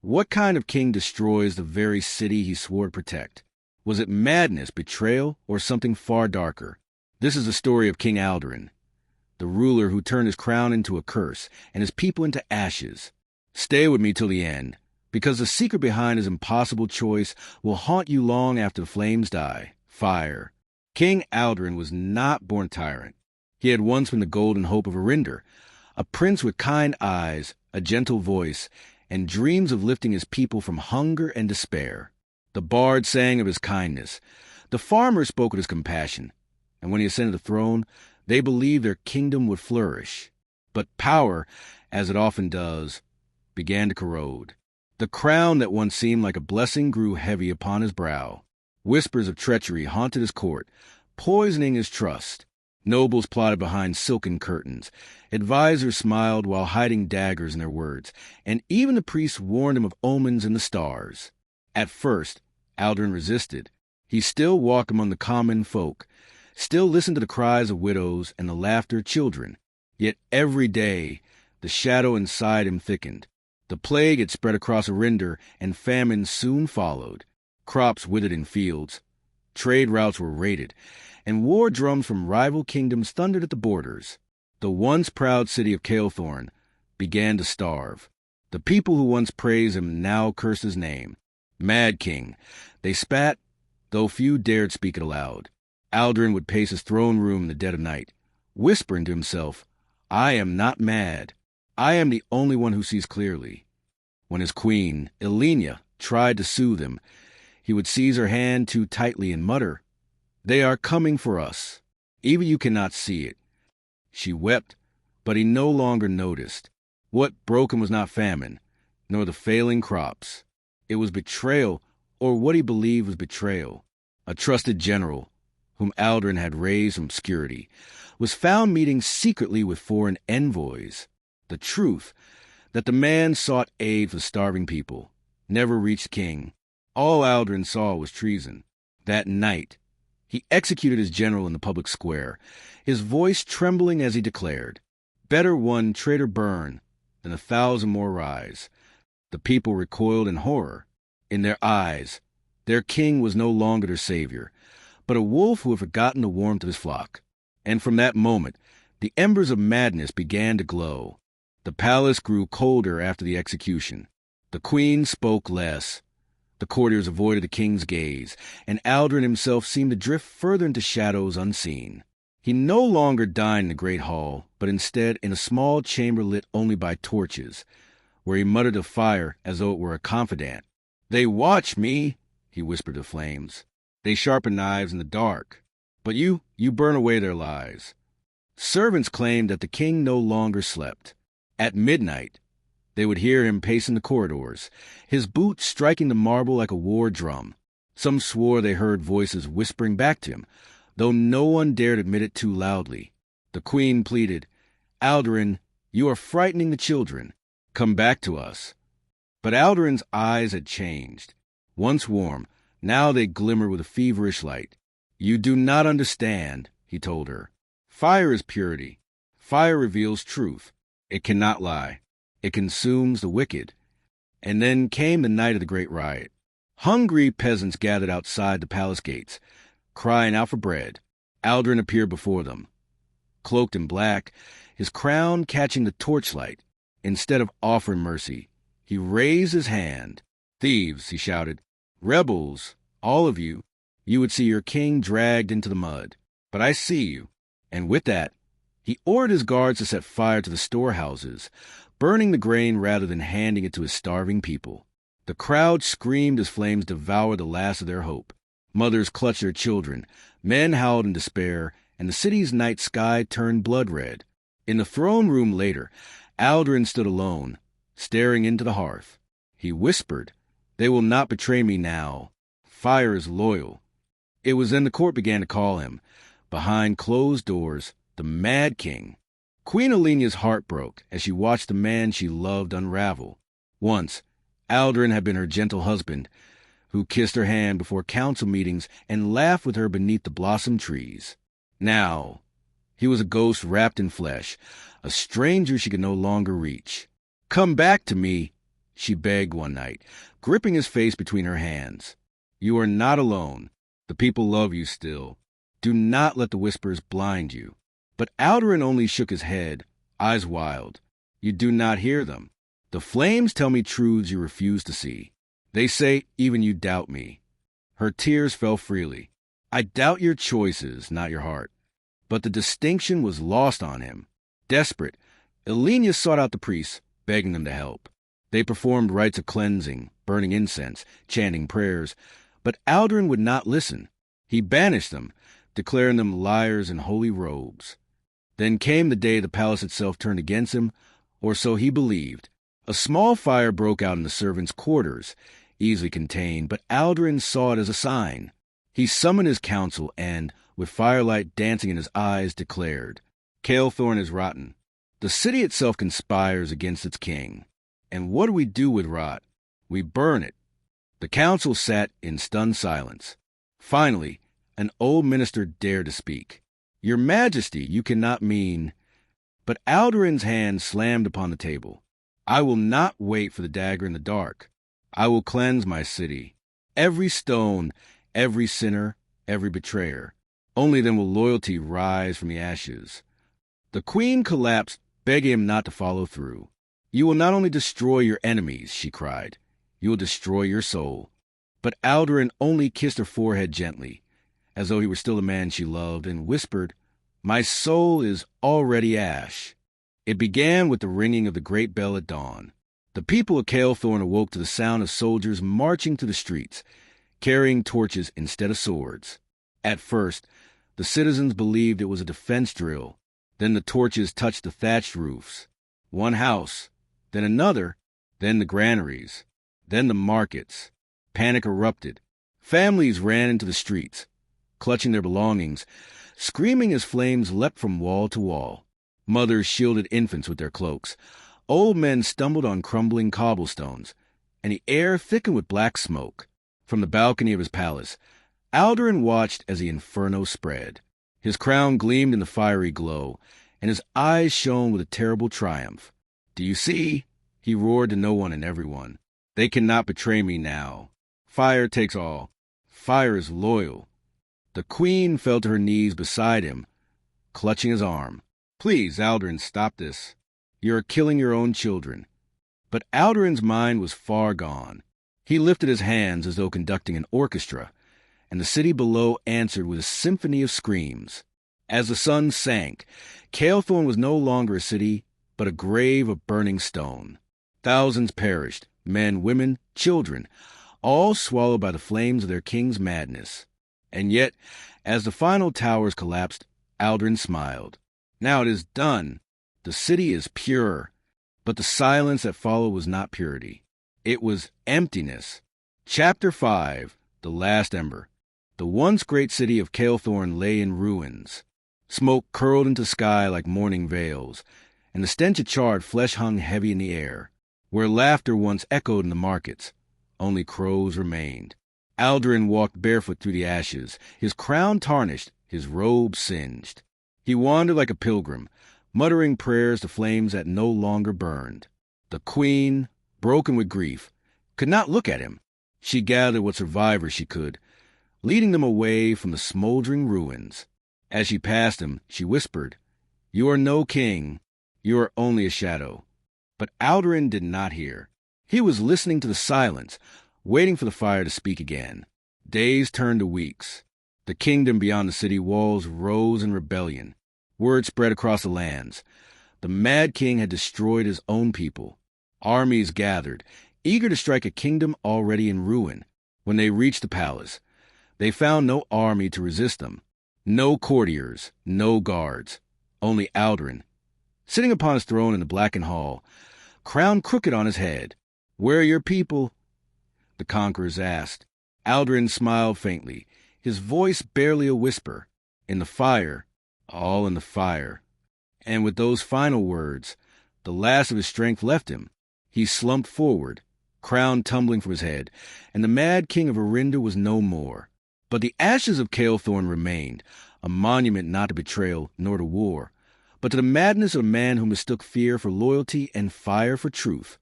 What kind of king destroys the very city he swore to protect? Was it madness, betrayal, or something far darker? This is the story of King Alderyn, the ruler who turned his crown into a curse and his people into ashes. Stay with me till the end, because the secret behind his impossible choice will haunt you long after the flames die. Fire. King Alderyn was not born tyrant. He had once been the golden hope of Arinder, a prince with kind eyes, a gentle voice, and dreams of lifting his people from hunger and despair. The bard sang of his kindness. The farmers spoke of his compassion. And when he ascended the throne, they believed their kingdom would flourish. But power, as it often does, began to corrode. The crown that once seemed like a blessing grew heavy upon his brow. Whispers of treachery haunted his court, poisoning his trust. Nobles plotted behind silken curtains. Advisors smiled while hiding daggers in their words. And even the priests warned him of omens in the stars. At first, Alderyn resisted. He still walked among the common folk, still listened to the cries of widows and the laughter of children. Yet every day, the shadow inside him thickened. The plague had spread across Arinder, and famine soon followed. Crops withered in fields. Trade routes were raided, and war drums from rival kingdoms thundered at the borders. The once proud city of Caelthorn began to starve. The people who once praised him now cursed his name. Mad King. They spat, though few dared speak it aloud. Alderyn would pace his throne room in the dead of night, whispering to himself, "I am not mad. I am the only one who sees clearly." When his queen, Elenia, tried to soothe him, he would seize her hand too tightly and mutter, "They are coming for us. Even you cannot see it." She wept, but he no longer noticed. What broke him was not famine, nor the failing crops. It was betrayal, or what he believed was betrayal. A trusted general, whom Alderyn had raised from obscurity, was found meeting secretly with foreign envoys. The truth, that the man sought aid for starving people, never reached the king. All Alderyn saw was treason. That night, he executed his general in the public square, his voice trembling as he declared, "Better one traitor burn than 1,000 more rise." The people recoiled in horror. In their eyes, their king was no longer their savior, but a wolf who had forgotten the warmth of his flock. And from that moment, the embers of madness began to glow. The palace grew colder after the execution. The queen spoke less. The courtiers avoided the king's gaze, and Alderyn himself seemed to drift further into shadows unseen. He no longer dined in the great hall, but instead in a small chamber lit only by torches, where he muttered to fire as though it were a confidant. "They watch me," he whispered to flames. "They sharpen knives in the dark. But you burn away their lies." Servants claimed that the king no longer slept. At midnight, they would hear him pacing the corridors, his boots striking the marble like a war drum. Some swore they heard voices whispering back to him, though no one dared admit it too loudly. The queen pleaded, "Alderyn, you are frightening the children. Come back to us." But Alderyn's eyes had changed. Once warm, now they glimmered with a feverish light. "You do not understand," he told her. "Fire is purity. Fire reveals truth. It cannot lie. It consumes the wicked." And then came the night of the great riot. Hungry peasants gathered outside the palace gates, crying out for bread. Alderyn appeared before them, cloaked in black, his crown catching the torchlight. Instead of offering mercy, he raised his hand. "Thieves," he shouted, "rebels, all of you, you would see your king dragged into the mud. But I see you." And with that, he ordered his guards to set fire to the storehouses, burning the grain rather than handing it to his starving people. The crowd screamed as flames devoured the last of their hope. Mothers clutched their children, men howled in despair, and the city's night sky turned blood red. In the throne room later, Alderyn stood alone, staring into the hearth. He whispered, "They will not betray me now. Fire is loyal." It was then the court began to call him, behind closed doors, the Mad King. Queen Elenia's heart broke as she watched the man she loved unravel. Once, Alderyn had been her gentle husband, who kissed her hand before council meetings and laughed with her beneath the blossom trees. Now, he was a ghost wrapped in flesh, a stranger she could no longer reach. "Come back to me," she begged one night, gripping his face between her hands. "You are not alone. The people love you still. Do not let the whispers blind you." But Alderyn only shook his head, eyes wild. "You do not hear them. The flames tell me truths you refuse to see. They say even you doubt me." Her tears fell freely. "I doubt your choices, not your heart." But the distinction was lost on him. Desperate, Elenia sought out the priests, begging them to help. They performed rites of cleansing, burning incense, chanting prayers, but Alderyn would not listen. He banished them, declaring them liars in holy robes. Then came the day the palace itself turned against him, or so he believed. A small fire broke out in the servants' quarters, easily contained, but Alderyn saw it as a sign. He summoned his council and, with firelight dancing in his eyes, declared, "Caelthorn is rotten. The city itself conspires against its king. And what do we do with rot? We burn it." The council sat in stunned silence. Finally, an old minister dared to speak. "Your Majesty, you cannot mean—" But Alderyn's hand slammed upon the table. "I will not wait for the dagger in the dark. I will cleanse my city. Every stone, every sinner, every betrayer. Only then will loyalty rise from the ashes." The queen collapsed, begging him not to follow through. "You will not only destroy your enemies," she cried. "You will destroy your soul." But Alderyn only kissed her forehead gently, as though he were still the man she loved, and whispered, "My soul is already ash." It began with the ringing of the great bell at dawn. The people of Caelthorn awoke to the sound of soldiers marching through the streets, carrying torches instead of swords. At first, the citizens believed it was a defense drill. Then the torches touched the thatched roofs. One house, then another, then the granaries, then the markets. Panic erupted. Families ran into the streets, clutching their belongings, screaming as flames leapt from wall to wall. Mothers shielded infants with their cloaks. Old men stumbled on crumbling cobblestones, and the air thickened with black smoke. From the balcony of his palace, Alderyn watched as the inferno spread. His crown gleamed in the fiery glow, and his eyes shone with a terrible triumph. "Do you see?" he roared to no one and everyone. "They cannot betray me now. Fire takes all. Fire is loyal." The queen fell to her knees beside him, clutching his arm. "Please, Alderyn, stop this. You are killing your own children." But Alderyn's mind was far gone. He lifted his hands as though conducting an orchestra, and the city below answered with a symphony of screams. As the sun sank, Caelthorn was no longer a city, but a grave of burning stone. Thousands perished, men, women, children, all swallowed by the flames of their king's madness. And yet, as the final towers collapsed, Alderyn smiled. "Now it is done. The city is pure." But the silence that followed was not purity. It was emptiness. Chapter 5, The Last Ember. The once great city of Caelthorn lay in ruins. Smoke curled into the sky like morning veils, and the stench of charred flesh hung heavy in the air. Where laughter once echoed in the markets, only crows remained. Alderyn walked barefoot through the ashes, his crown tarnished, his robe singed. He wandered like a pilgrim, muttering prayers to flames that no longer burned. The queen, broken with grief, could not look at him. She gathered what survivors she could, leading them away from the smoldering ruins. As she passed him, she whispered, "You are no king. You are only a shadow." But Alderyn did not hear. He was listening to the silence, waiting for the fire to speak again. Days turned to weeks. The kingdom beyond the city walls rose in rebellion. Word spread across the lands. The mad king had destroyed his own people. Armies gathered, eager to strike a kingdom already in ruin. When they reached the palace, they found no army to resist them. No courtiers, no guards, only Alderyn, sitting upon his throne in the blackened hall, crown crooked on his head. "Where are your people?" the conquerors asked. Alderyn smiled faintly, his voice barely a whisper. "In the fire, all in the fire." And with those final words, the last of his strength left him. He slumped forward, crown tumbling from his head, and the mad king of Arinda was no more. But the ashes of Caelthorn remained, a monument not to betrayal nor to war, but to the madness of a man who mistook fear for loyalty and fire for truth.